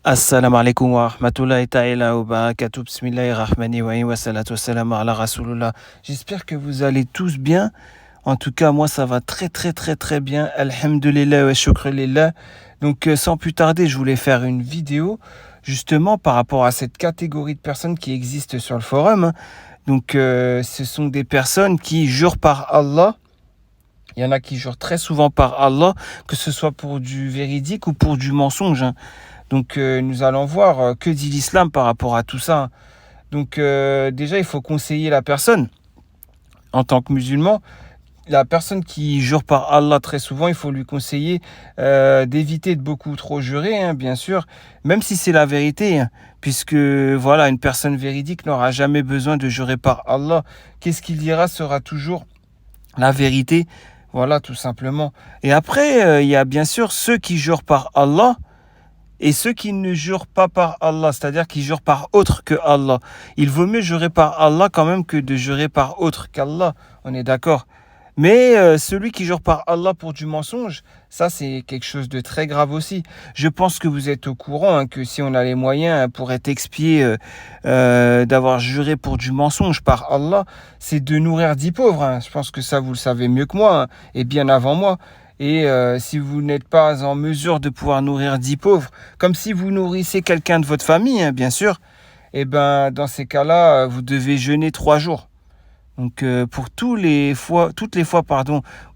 Assalamu alaikum wa rahmatullahi ta'ala wa barakatuh. Bismillahir rahmanir rahim wa salatu wa salam ala rasulullah. J'espère que vous allez tous bien. En tout cas, moi, ça va très, très, très, très bien. Alhamdulillah wa shukr lillah. Donc, sans plus tarder, je voulais faire une vidéo justement par rapport à cette catégorie de personnes qui existent sur le forum, hein. Donc, ce sont des personnes qui jurent par Allah. Il y en a qui jurent très souvent par Allah, que ce soit pour du véridique ou pour du mensonge, hein. Donc nous allons voir que dit l'islam par rapport à tout ça. Donc déjà, il faut conseiller la personne en tant que musulman. La personne qui jure par Allah très souvent, il faut lui conseiller d'éviter de beaucoup trop jurer, hein, bien sûr, même si c'est la vérité, hein, puisque voilà, une personne véridique n'aura jamais besoin de jurer par Allah. Qu'est-ce qu'il dira sera toujours la vérité, voilà, tout simplement. Et après, il y a bien sûr ceux qui jurent par Allah et ceux qui ne jurent pas par Allah, c'est-à-dire qui jurent par autre que Allah. Il vaut mieux jurer par Allah quand même que de jurer par autre qu'Allah, on est d'accord. Mais celui qui jure par Allah pour du mensonge, ça c'est quelque chose de très grave aussi. Je pense que vous êtes au courant, hein, que si on a les moyens pour être expié d'avoir juré pour du mensonge par Allah, c'est de nourrir 10 pauvres, hein. Je pense que ça vous le savez mieux que moi, hein, et bien avant moi. Et si vous n'êtes pas en mesure de pouvoir nourrir 10 pauvres, comme si vous nourrissez quelqu'un de votre famille, hein, bien sûr, et ben dans ces cas-là, vous devez jeûner 3 jours. Donc pour toutes les fois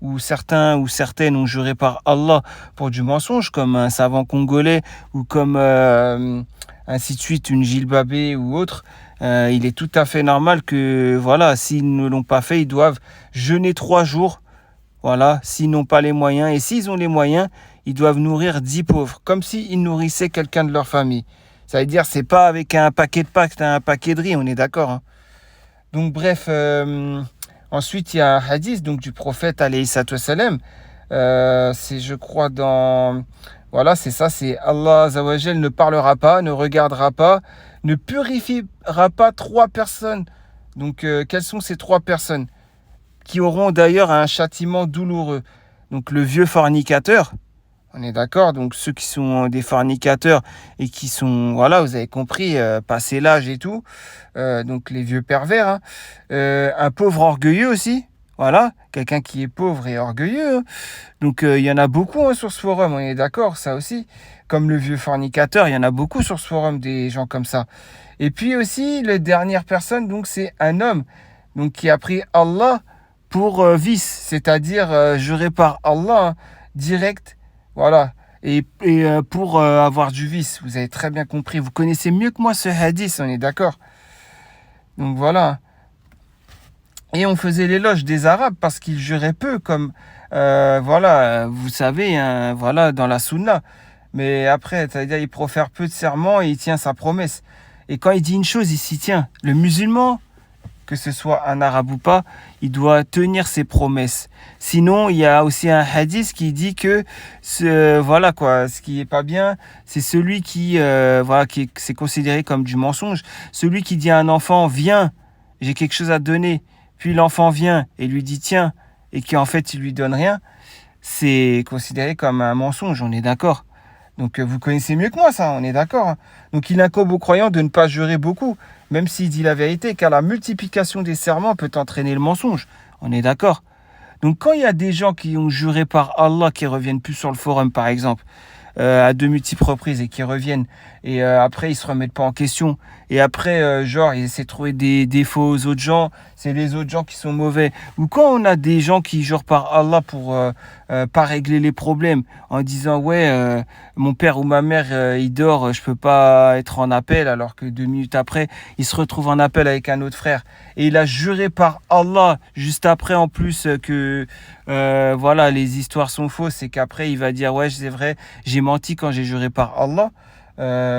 où certains ou certaines ont juré par Allah pour du mensonge, comme un savant congolais ou comme ainsi de suite une Gilles Babé ou autre, il est tout à fait normal que voilà, s'ils ne l'ont pas fait, ils doivent jeûner 3 jours. Voilà, s'ils n'ont pas les moyens, et s'ils ont les moyens, ils doivent nourrir 10 pauvres, comme s'ils nourrissaient quelqu'un de leur famille. Ça veut dire, c'est pas avec un paquet de pâtes, un paquet de riz, on est d'accord, hein. Donc bref, ensuite il y a un hadith donc, du prophète alayhi salam. C'est je crois dans... Voilà, c'est ça, c'est Allah Azawajal ne parlera pas, ne regardera pas, ne purifiera pas 3 personnes. Donc quelles sont ces 3 personnes qui auront d'ailleurs un châtiment douloureux? Donc le vieux fornicateur, on est d'accord, donc ceux qui sont des fornicateurs et qui sont, voilà, vous avez compris, passé l'âge et tout, donc les vieux pervers, hein. Un pauvre orgueilleux aussi, voilà, quelqu'un qui est pauvre et orgueilleux, hein. Donc il y en a beaucoup, hein, sur ce forum, on est d'accord, ça aussi. Comme le vieux fornicateur, il y en a beaucoup sur ce forum, des gens comme ça. Et puis aussi, la dernière personne, donc c'est un homme donc, qui a pris Allah pour vice, c'est-à-dire juré par Allah, hein, direct, voilà. Et pour avoir du vice, vous avez très bien compris. Vous connaissez mieux que moi ce hadith, on est d'accord. Donc voilà. Et on faisait l'éloge des Arabes parce qu'ils juraient peu, comme voilà, vous savez, hein, voilà, dans la Sunna. Mais après, c'est-à-dire, il profère peu de serments et il tient sa promesse. Et quand il dit une chose, il s'y tient. Le musulman, que ce soit un arabe ou pas, il doit tenir ses promesses. Sinon, il y a aussi un hadith qui dit que voilà quoi, ce qui est pas bien, c'est celui qui voilà c'est considéré comme du mensonge. Celui qui dit à un enfant viens, j'ai quelque chose à te donner, puis l'enfant vient et lui dit tiens et qui en fait il lui donne rien, c'est considéré comme un mensonge. On est d'accord. Donc vous connaissez mieux que moi ça, on est d'accord, hein. Donc il incombe aux croyants de ne pas jurer beaucoup, même s'il dit la vérité, car la multiplication des serments peut entraîner le mensonge. On est d'accord. Donc quand il y a des gens qui ont juré par Allah, qui reviennent plus sur le forum par exemple, à de multiples reprises et qui reviennent, et après ils se remettent pas en question, et après genre ils essaient de trouver des défauts aux autres gens, c'est les autres gens qui sont mauvais. Ou quand on a des gens qui jurent par Allah pour pas régler les problèmes, en disant ouais mon père ou ma mère il dort, je peux pas être en appel, alors que 2 minutes après il se retrouve en appel avec un autre frère, et il a juré par Allah juste après en plus que voilà les histoires sont fausses, et qu'après il va dire ouais c'est vrai, j'ai menti quand j'ai juré par Allah,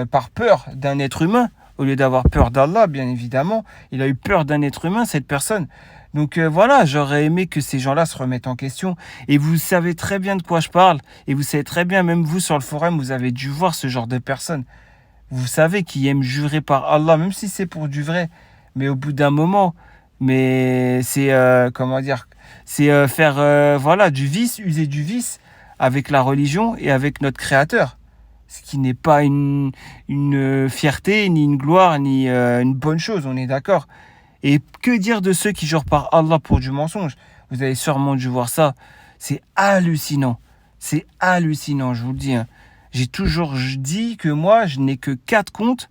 par peur d'un être humain, au lieu d'avoir peur d'Allah, bien évidemment. Il a eu peur d'un être humain, cette personne. Donc voilà, j'aurais aimé que ces gens-là se remettent en question. Et vous savez très bien de quoi je parle. Et vous savez très bien, même vous sur le forum, vous avez dû voir ce genre de personnes. Vous savez qui aiment jurer par Allah, même si c'est pour du vrai. Mais au bout d'un moment, mais c'est, comment dire, c'est faire voilà, du vice, user du vice avec la religion et avec notre Créateur. ce qui n'est pas une fierté, ni une gloire, ni une bonne chose, on est d'accord. Et que dire de ceux qui jurent par Allah pour du mensonge? Vous avez sûrement dû voir ça. C'est hallucinant. C'est hallucinant, je vous le dis. Hein. J'ai toujours dit que moi, je n'ai que 4 comptes.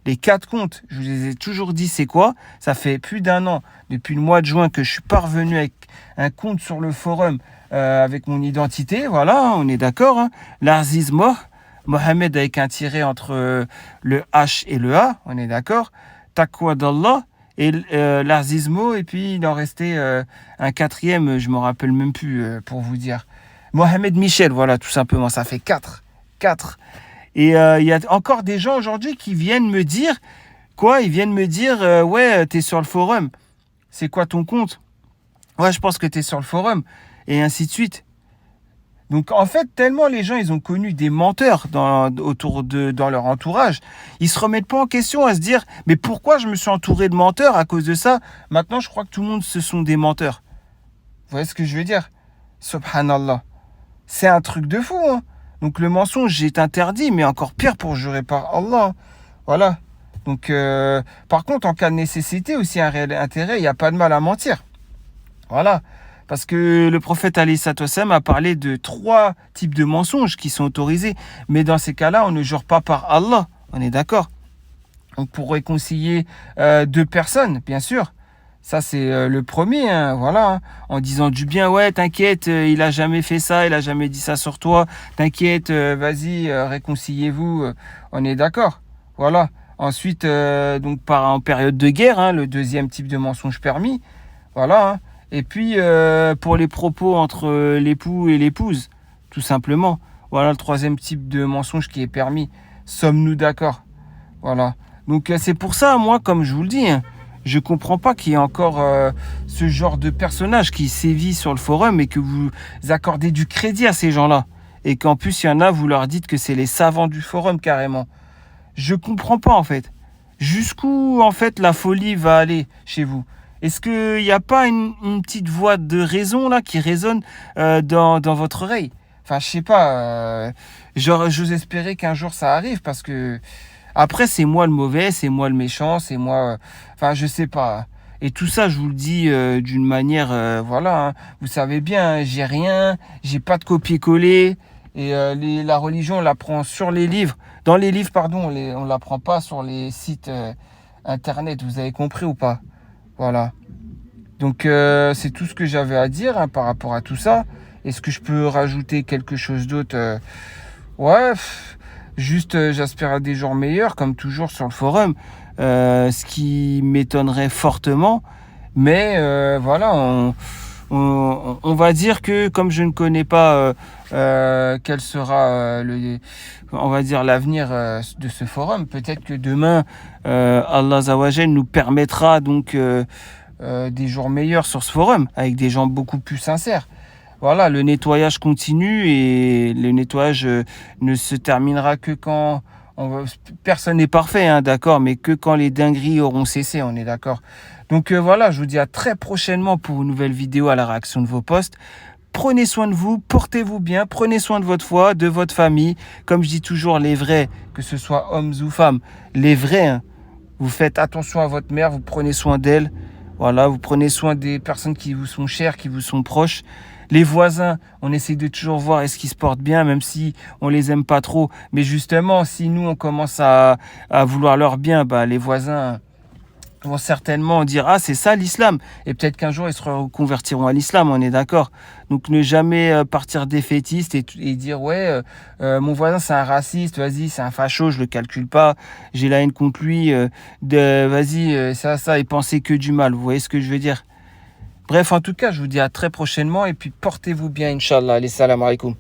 Les 4 comptes, je vous les ai toujours dit, c'est quoi? Ça fait plus d'1 an, depuis le mois de juin, que je suis parvenu avec un compte sur le forum avec mon identité. Voilà, on est d'accord. Hein. L'Aziz Mohamed avec un tiret entre le H et le A. On est d'accord. Taqwa d'Allah. Et l'Arzizmo, et puis il en restait un 4e, je ne me rappelle même plus pour vous dire. Mohamed Michel, voilà, tout simplement, ça fait 4. Et il y a encore des gens aujourd'hui qui viennent me dire, ils viennent me dire, ouais, t'es sur le forum, c'est quoi ton compte? Ouais, je pense que t'es sur le forum, et ainsi de suite. Donc en fait, tellement les gens, ils ont connu des menteurs dans leur entourage, ils se remettent pas en question à se dire mais pourquoi je me suis entouré de menteurs à cause de ça? Maintenant, je crois que tout le monde ce sont des menteurs. Vous voyez ce que je veux dire? Subhanallah. C'est un truc de fou. Hein. Donc le mensonge est interdit, mais encore pire pour jurer par Allah. Voilà. Donc par contre, en cas de nécessité, aussi un réel intérêt, il n'y a pas de mal à mentir. Voilà. Parce que le prophète alayhi salatu wassalam a parlé de 3 types de mensonges qui sont autorisés. Mais dans ces cas-là, on ne jure pas par Allah. On est d'accord. Donc pour réconcilier 2 personnes, bien sûr. Ça, c'est le premier. Hein, voilà. Hein, en disant du bien, ouais, t'inquiète, il a jamais fait ça, il a jamais dit ça sur toi. T'inquiète, vas-y, réconciliez-vous. On est d'accord. Voilà. Ensuite, donc en période de guerre, hein, le 2e type de mensonge permis. Voilà. Hein. Et puis, pour les propos entre l'époux et l'épouse, tout simplement. Voilà le 3e type de mensonge qui est permis. Sommes-nous d'accord? Voilà. Donc, c'est pour ça, moi, comme je vous le dis, hein, je ne comprends pas qu'il y ait encore ce genre de personnage qui sévit sur le forum et que vous accordez du crédit à ces gens-là. Et qu'en plus, il y en a, vous leur dites que c'est les savants du forum, carrément. Je ne comprends pas, en fait. Jusqu'où, en fait, la folie va aller chez vous? Est-ce qu'il n'y a pas une petite voix de raison là qui résonne dans votre oreille? Enfin, je sais pas. J'ose espérer qu'un jour ça arrive parce que après c'est moi le mauvais, c'est moi le méchant, c'est moi. Enfin, je sais pas. Et tout ça, je vous le dis d'une manière, voilà. Hein, vous savez bien, j'ai rien, j'ai pas de copier-coller. Et la religion, on l'apprend sur les livres. Dans les livres, pardon, on l'apprend pas sur les sites internet. Vous avez compris ou pas? Voilà. Donc c'est tout ce que j'avais à dire hein, par rapport à tout ça. Est-ce que je peux rajouter quelque chose d'autre? Ouais, juste j'aspire à des jours meilleurs, comme toujours sur le forum. Ce qui m'étonnerait fortement. Mais voilà, on va dire que comme je ne connais pas quel sera on va dire l'avenir de ce forum, peut-être que demain Allah Azawajal nous permettra donc des jours meilleurs sur ce forum avec des gens beaucoup plus sincères. Voilà, le nettoyage continue et le nettoyage ne se terminera que quand personne n'est parfait, hein, d'accord, mais que quand les dingueries auront cessé, on est d'accord. Donc voilà, je vous dis à très prochainement pour une nouvelle vidéo à la réaction de vos posts. Prenez soin de vous, portez-vous bien, prenez soin de votre foi, de votre famille. Comme je dis toujours, les vrais, que ce soit hommes ou femmes, les vrais, hein, vous faites attention à votre mère, vous prenez soin d'elle. Voilà, vous prenez soin des personnes qui vous sont chères, qui vous sont proches. Les voisins, on essaie de toujours voir est-ce qu'ils se portent bien, même si on les aime pas trop. Mais justement, si nous, on commence à vouloir leur bien, les voisins vont certainement dire « Ah, c'est ça l'islam !» Et peut-être qu'un jour, ils se reconvertiront à l'islam, on est d'accord. Donc, ne jamais partir défaitiste et dire « Ouais, mon voisin, c'est un raciste, vas-y, c'est un facho, je le calcule pas, j'ai la haine contre lui, vas-y, ça, et penser que du mal. » Vous voyez ce que je veux dire? Bref, en tout cas, je vous dis à très prochainement et puis portez-vous bien, Inch'Allah. Allez, salam alaikum.